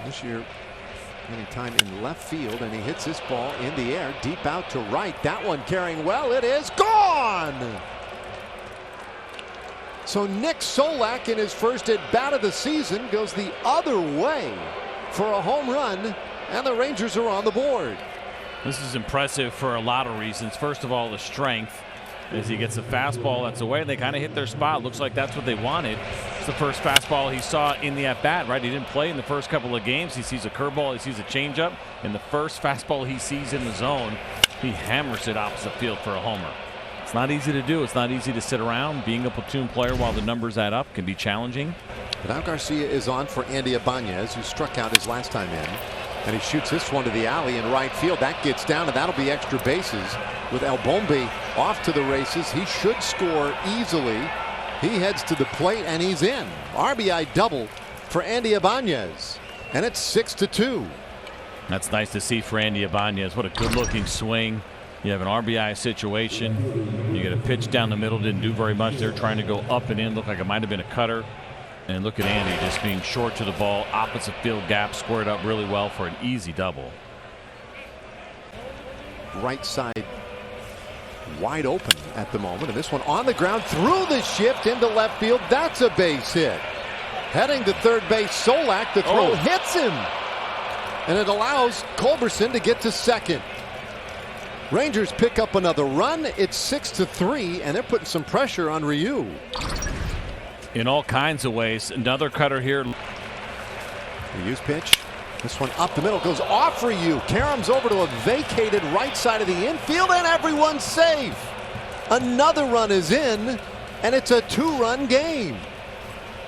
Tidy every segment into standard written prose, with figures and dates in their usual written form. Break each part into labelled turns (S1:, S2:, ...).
S1: This year, getting time in left field, and he hits this ball in the air, deep out to right. That one carrying well. It is gone. So Nick Solak, in his first at bat of the season, goes the other way for a home run, and the Rangers are on the board.
S2: This is impressive for a lot of reasons. First of all, the strength. As he gets a fastball that's away, they kind of hit their spot. Looks like that's what they wanted. It's the first fastball he saw in the at-bat, right? He didn't play in the first couple of games. He sees a curveball, he sees a changeup, and the first fastball he sees in the zone, he hammers it opposite field for a homer. It's not easy to do. It's not easy to sit around. Being a platoon player while the numbers add up can be challenging.
S1: But now Garcia is on for Andy Ibanez, who struck out his last time in. And he shoots this one to the alley in right field. That gets down, and that'll be extra bases. With El Bombi off to the races, he should score easily. He heads to the plate, and he's in. RBI double for Andy Ibanez, and it's 6-2.
S2: That's nice to see for Andy Ibanez. What a good-looking swing. You have an RBI situation. You get a pitch down the middle, didn't do very much. They're trying to go up and in. Looked like it might have been a cutter. And look at Andy just being short to the ball, opposite field gap, squared up really well for an easy double.
S1: Right side wide open at the moment, and this one on the ground through the shift into left field. That's a base hit. Heading to third base, Solak, the throw hits him, and it allows Culberson to get to second. Rangers pick up another run. It's 6-3, and they're putting some pressure on Ryu.
S2: In all kinds of ways. Another cutter here.
S1: Ryu's pitch. This one up the middle goes off Ryu. Karam's over to a vacated right side of the infield, and everyone's safe. Another run is in, and it's a two-run game.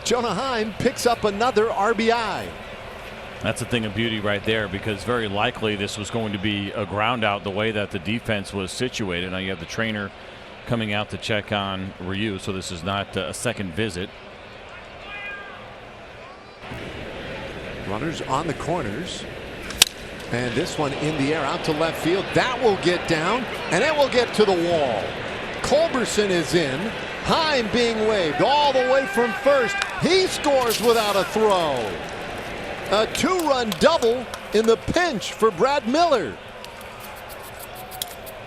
S1: Jonah Heim picks up another RBI.
S2: That's a thing of beauty right there, because very likely this was going to be a ground out the way that the defense was situated. Now you have the trainer coming out to check on Ryu, so this is not a second visit.
S1: Runners on the corners, and this one in the air out to left field. That will get down, and it will get to the wall. Culberson is in. Heim being waved all the way from first. He scores without a throw. A two-run double in the pinch for Brad Miller.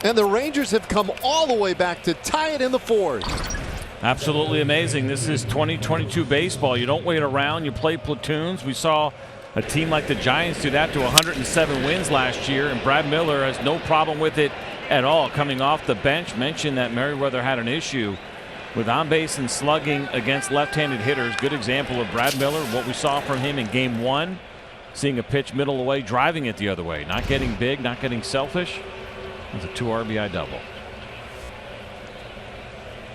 S1: And the Rangers have come all the way back to tie it in the fourth.
S2: Absolutely amazing. This is 2022 baseball. You don't wait around. You play platoons. We saw a team like the Giants do that to 107 wins last year, and Brad Miller has no problem with it at all. Coming off the bench, mentioned that Merriweather had an issue with on-base and slugging against left-handed hitters. Good example of Brad Miller, what we saw from him in game one. Seeing a pitch middle away, driving it the other way. Not getting big, not getting selfish. It's a 2 RBI double.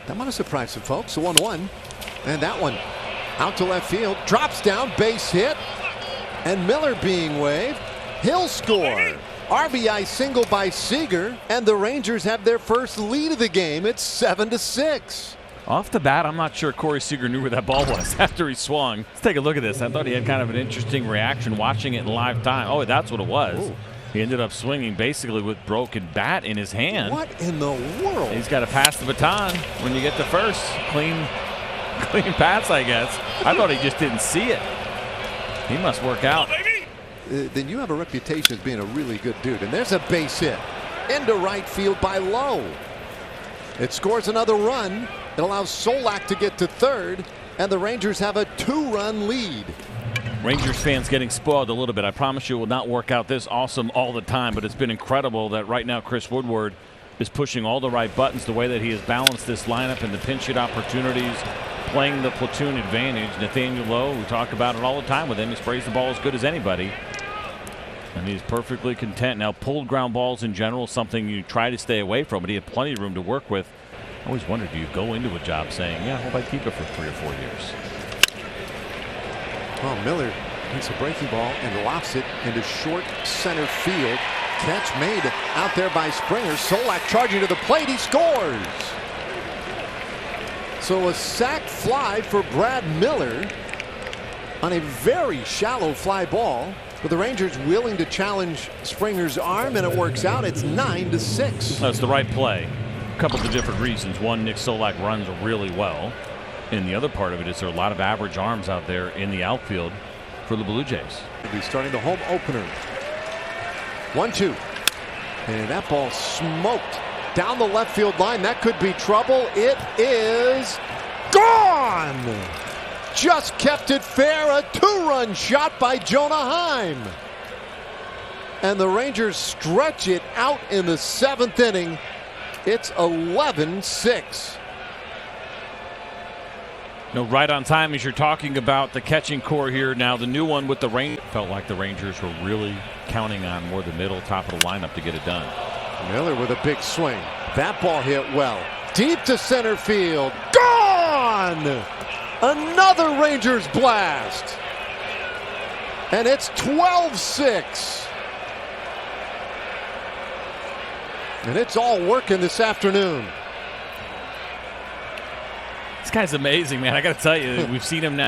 S1: That might have surprised some folks. The 1-1. And that one out to left field. Drops down, base hit. And Miller being waved. He'll score. RBI single by Seager. And the Rangers have their first lead of the game. It's 7-6.
S2: Off the bat, I'm not sure Corey Seager knew where that ball was after he swung. Let's take a look at this. I thought he had kind of an interesting reaction watching it in live time. Oh, that's what it was. Ooh. He ended up swinging basically with broken bat in his hand.
S1: What in the world?
S2: He's got to pass the baton when you get to first. Clean pass, I guess. I thought he just didn't see it. He must work out.
S1: Then you have a reputation as being a really good dude. And there's a base hit into right field by Lowe. It scores another run. It allows Solak to get to third, and the Rangers have a two-run lead.
S2: Rangers fans getting spoiled a little bit. I promise you it will not work out this awesome all the time, but it's been incredible that right now Chris Woodward is pushing all the right buttons, the way that he has balanced this lineup and the pinch hit opportunities, playing the platoon advantage. Nathaniel Lowe, we talk about it all the time with him. He sprays the ball as good as anybody, and he's perfectly content. Now, pulled ground balls in general, something you try to stay away from, but he had plenty of room to work with. I always wondered, do you go into a job saying, yeah, hope I keep it for 3 or 4 years?
S1: Well, Miller hits a breaking ball and lofts it into short center field. Catch made out there by Springer. Solak charging to the plate. He scores. So a sac fly for Brad Miller on a very shallow fly ball. But the Rangers willing to challenge Springer's arm, and it works out. It's 9-6.
S2: That's the right play. A couple of different reasons. One, Nick Solak runs really well. And the other part of it is there are a lot of average arms out there in the outfield. for the Blue Jays.
S1: He'll be starting the home opener. 1-2. And that ball smoked down the left field line. That could be trouble. It is gone. Just kept it fair. A 2-run shot by Jonah Heim. And the Rangers stretch it out in the 7th inning. It's 11-6.
S2: No, right on time as you're talking about the catching core here. Now the new one with the Rangers. Felt like the Rangers were really counting on more the middle top of the lineup to get it done.
S1: Miller with a big swing. That ball hit well. Deep to center field. Gone! Another Rangers blast. And it's 12-6. And it's all working this afternoon.
S2: This guy's amazing, man. I got to tell you, we've seen him now.